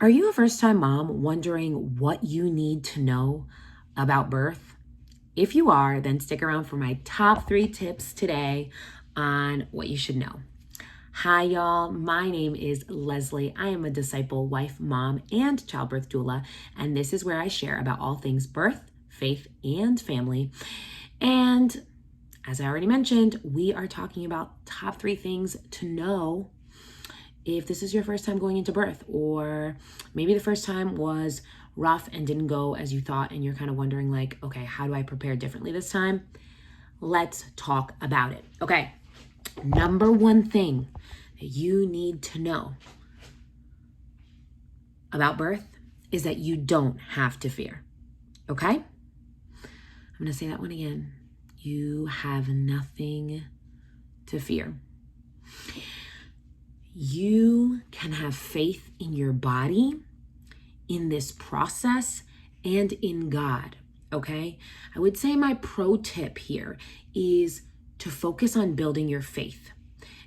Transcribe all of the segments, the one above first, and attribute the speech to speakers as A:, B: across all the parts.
A: Are you a first-time mom wondering what you need to know about birth? If you are, then stick around for my top 3 tips today on what you should know. Hi, y'all. My name is Leslie. I am a disciple, wife, mom, and childbirth doula, and this is where I share about all things birth, faith, and family. And as I already mentioned, we are talking about top 3 things to know if this is your first time going into birth, or maybe the first time was rough and didn't go as you thought, and you're kind of wondering like, okay, how do I prepare differently this time? Let's talk about it. Okay, number 1 thing that you need to know about birth is that you don't have to fear. Okay? I'm gonna say that one again. You have nothing to fear. You can have faith in your body, in this process, and in God, okay? I would say my pro tip here is to focus on building your faith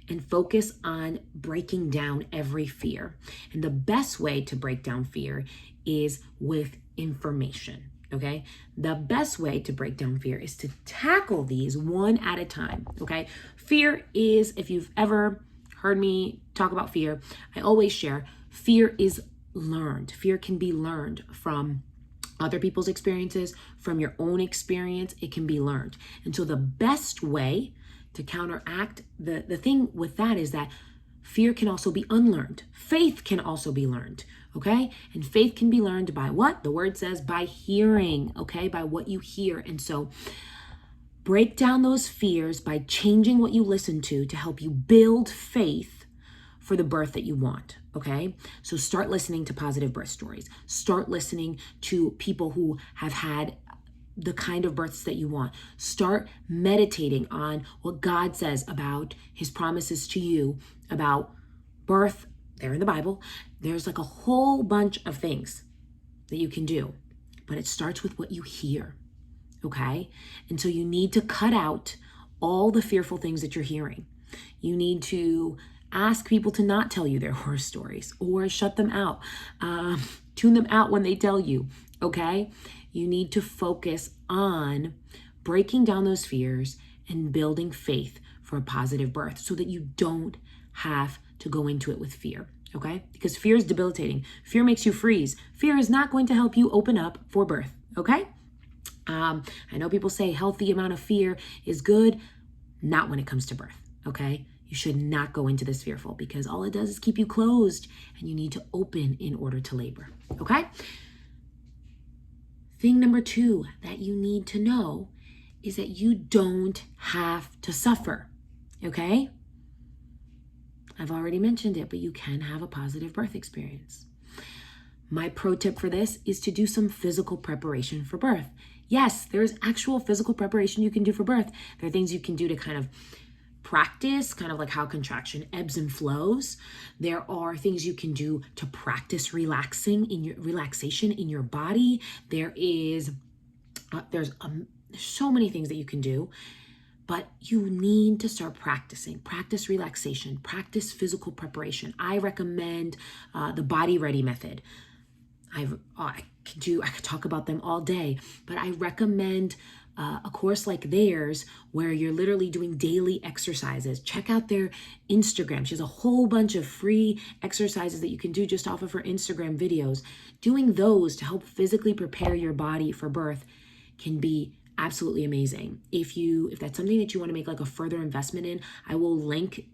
A: and focus on breaking down every fear. And the best way to break down fear is with information, okay? The best way to break down fear is to tackle these one at a time, okay? Fear is, if you've ever heard me talk about fear, I always share fear is learned. Fear can be learned from other people's experiences, from your own experience. It can be learned. And so the best way to counteract the thing with that is that fear can also be unlearned. Faith can also be learned, okay? And faith can be learned by what? The word says by hearing, okay? By what you hear. And so break down those fears by changing what you listen to help you build faith for the birth that you want, okay? So start listening to positive birth stories. Start listening to people who have had the kind of births that you want. Start meditating on what God says about his promises to you about birth. They're in the Bible. There's like a whole bunch of things that you can do, but it starts with what you hear. Okay? And so you need to cut out all the fearful things that you're hearing. You need to ask people to not tell you their horror stories or shut them out. Tune them out when they tell you, okay? You need to focus on breaking down those fears and building faith for a positive birth so that you don't have to go into it with fear, okay? Because fear is debilitating. Fear makes you freeze. Fear is not going to help you open up for birth, okay? I know people say healthy amount of fear is good. Not when it comes to birth, okay? You should not go into this fearful because all it does is keep you closed and you need to open in order to labor, okay? Thing number 2 that you need to know is that you don't have to suffer, okay? I've already mentioned it, but you can have a positive birth experience. My pro tip for this is to do some physical preparation for birth. Yes, there's actual physical preparation you can do for birth. There are things you can do to kind of practice, kind of like how contraction ebbs and flows. There are things you can do to practice relaxation in your body. There's so many things that you can do, but you need to start practicing. Practice relaxation, practice physical preparation. I recommend the Body Ready method. I could talk about them all day, but I recommend a course like theirs where you're literally doing daily exercises. Check out their Instagram. She has a whole bunch of free exercises that you can do just off of her Instagram videos. Doing those to help physically prepare your body for birth can be absolutely amazing. If that's something that you want to make like a further investment in, I will link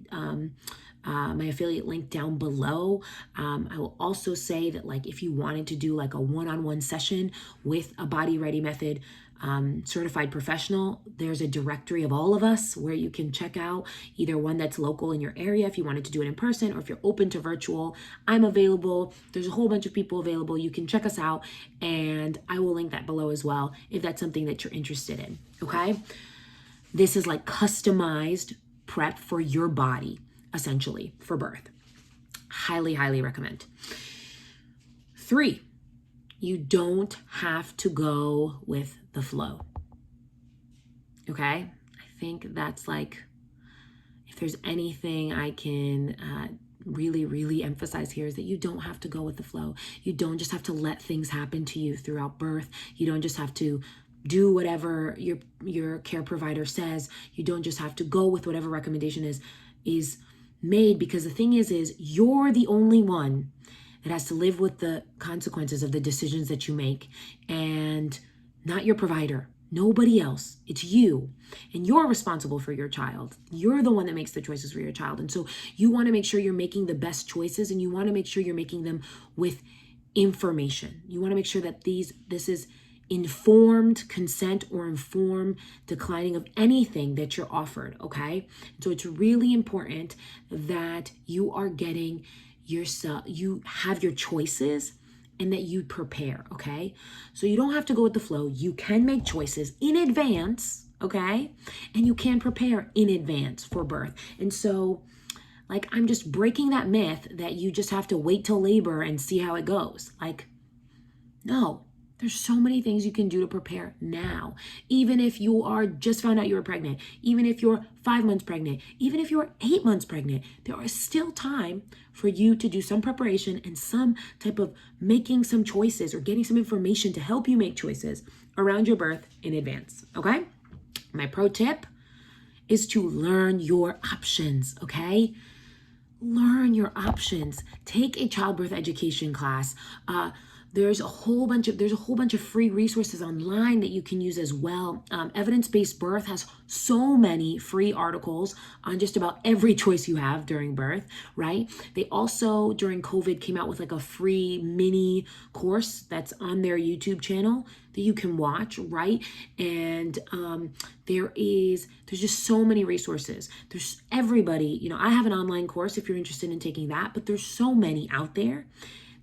A: my affiliate link down below. I will also say that like if you wanted to do like a one-on-one session with a Body Ready Method certified professional, there's a directory of all of us where you can check out either one that's local in your area if you wanted to do it in person, or if you're open to virtual, I'm available. There's a whole bunch of people available. You can check us out and I will link that below as well if that's something that you're interested in, okay? This is like customized prep for your body, essentially, for birth. Highly, highly recommend. 3, you don't have to go with the flow. Okay? I think that's like, if there's anything I can really, really emphasize here is that you don't have to go with the flow. You don't just have to let things happen to you throughout birth. You don't just have to do whatever your care provider says. You don't just have to go with whatever recommendation is made, because the thing is you're the only one that has to live with the consequences of the decisions that you make, and not your provider. Nobody else. It's you. And you're responsible for your child. You're the one that makes the choices for your child. And so you want to make sure you're making the best choices, and you want to make sure you're making them with information. You want to make sure that this is informed consent or informed declining of anything that you're offered, okay? So it's really important that you are getting yourself, you have your choices, and that you prepare, okay? So you don't have to go with the flow. You can make choices in advance, okay? And you can prepare in advance for birth. And so, like, I'm just breaking that myth that you just have to wait till labor and see how it goes. Like, no. There's so many things you can do to prepare now. Even if you are just found out you were pregnant, even if you're 5 months pregnant, even if you're 8 months pregnant, there is still time for you to do some preparation and some type of making some choices or getting some information to help you make choices around your birth in advance, okay? My pro tip is to learn your options, okay? Learn your options. Take a childbirth education class. There's a whole bunch of free resources online that you can use as well. Evidence-based birth has so many free articles on just about every choice you have during birth, right? They also, during COVID, came out with like a free mini course that's on their YouTube channel that you can watch, right? And there's just so many resources. There's everybody, I have an online course if you're interested in taking that, but there's so many out there.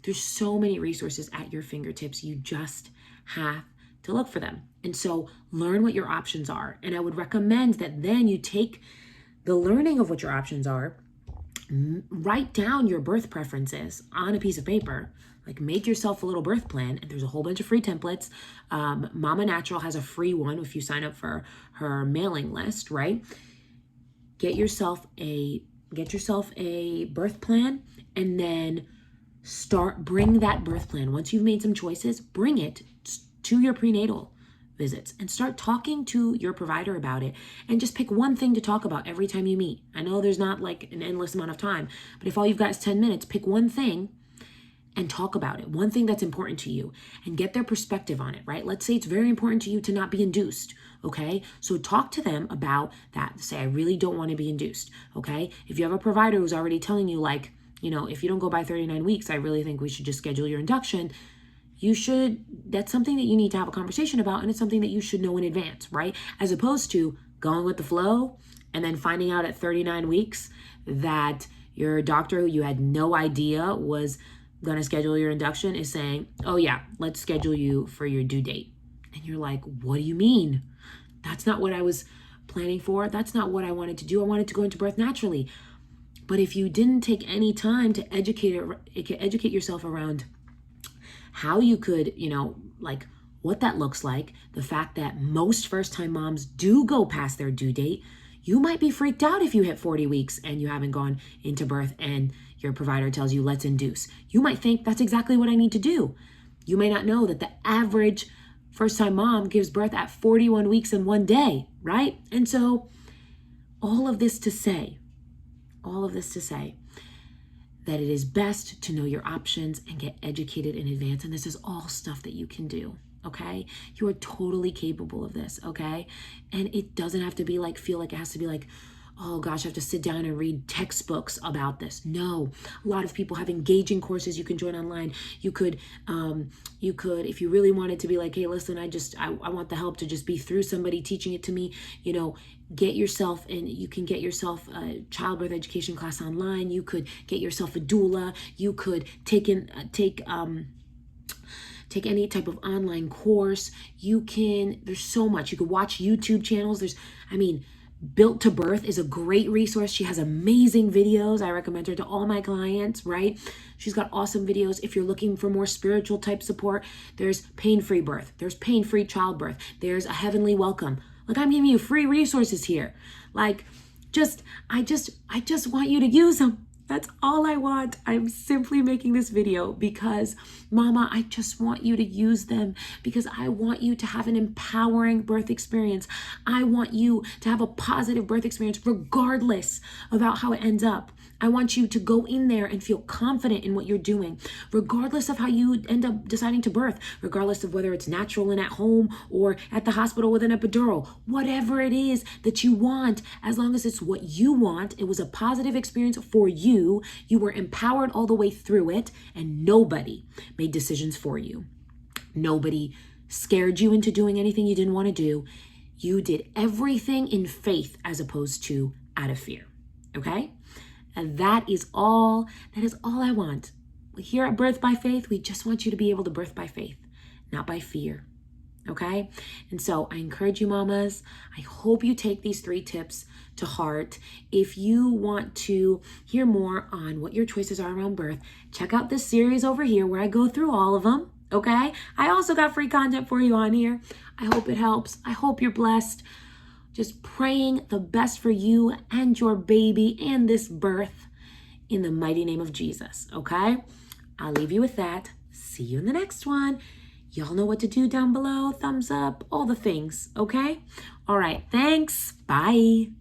A: There's so many resources at your fingertips. You just have to look for them. And so learn what your options are. And I would recommend that then you take the learning of what your options are, write down your birth preferences on a piece of paper, like make yourself a little birth plan. And there's a whole bunch of free templates. Mama Natural has a free one if you sign up for her mailing list, right? Get yourself a birth plan, and then bring that birth plan. Once you've made some choices, bring it to your prenatal visits and start talking to your provider about it, and just pick one thing to talk about every time you meet. I know there's not like an endless amount of time, but if all you've got is 10 minutes, pick one thing and talk about it. One thing that's important to you, and get their perspective on it, right? Let's say it's very important to you to not be induced, okay? So talk to them about that. Say, I really don't want to be induced, okay? If you have a provider who's already telling you like, if you don't go by 39 weeks, I really think we should just schedule your induction. That's something that you need to have a conversation about, and it's something that you should know in advance, right? As opposed to going with the flow and then finding out at 39 weeks that your doctor, who you had no idea was going to schedule your induction, is saying, oh yeah, let's schedule you for your due date. And you're like, what do you mean? That's not what I was planning for. That's not what I wanted to do. I wanted to go into birth naturally. But if you didn't take any time to educate yourself around how you could, like what that looks like, the fact that most first-time moms do go past their due date, you might be freaked out if you hit 40 weeks and you haven't gone into birth and your provider tells you, let's induce. You might think that's exactly what I need to do. You may not know that the average first-time mom gives birth at 41 weeks and 1 day, right? And so all of this to say that it is best to know your options and get educated in advance. And this is all stuff that you can do, okay? You are totally capable of this, okay? And it doesn't have to be like, feel like it has to be like, oh gosh, I have to sit down and read textbooks about this. No, a lot of people have engaging courses you can join online. You could, if you really wanted to be like, hey, listen, I want the help to just be through somebody teaching it to me, get yourself, and you can get yourself a childbirth education class online. You could get yourself a doula. You could take any type of online course. There's so much. You could watch YouTube channels. Built to Birth is a great resource. She has amazing videos. I recommend her to all my clients, right? She's got awesome videos. If you're looking for more spiritual type support, there's Pain-Free Birth. There's Pain-Free Childbirth. There's A Heavenly Welcome. Like, I'm giving you free resources here. Like, I just want you to use them. That's all I want. I'm simply making this video because, Mama, I just want you to use them because I want you to have an empowering birth experience. I want you to have a positive birth experience regardless about how it ends up. I want you to go in there and feel confident in what you're doing, regardless of how you end up deciding to birth, regardless of whether it's natural and at home or at the hospital with an epidural, whatever it is that you want, as long as it's what you want, it was a positive experience for you, you were empowered all the way through it, and nobody made decisions for you. Nobody scared you into doing anything you didn't want to do. You did everything in faith as opposed to out of fear, okay? And that is all I want. Here at Birth by Faith, we just want you to be able to birth by faith, not by fear, okay? And so I encourage you, mamas, I hope you take these 3 tips to heart. If you want to hear more on what your choices are around birth, check out this series over here where I go through all of them, okay? I also got free content for you on here. I hope it helps. I hope you're blessed. Just praying the best for you and your baby and this birth in the mighty name of Jesus, okay? I'll leave you with that. See you in the next one. Y'all know what to do down below. Thumbs up, all the things, okay? All right, thanks. Bye.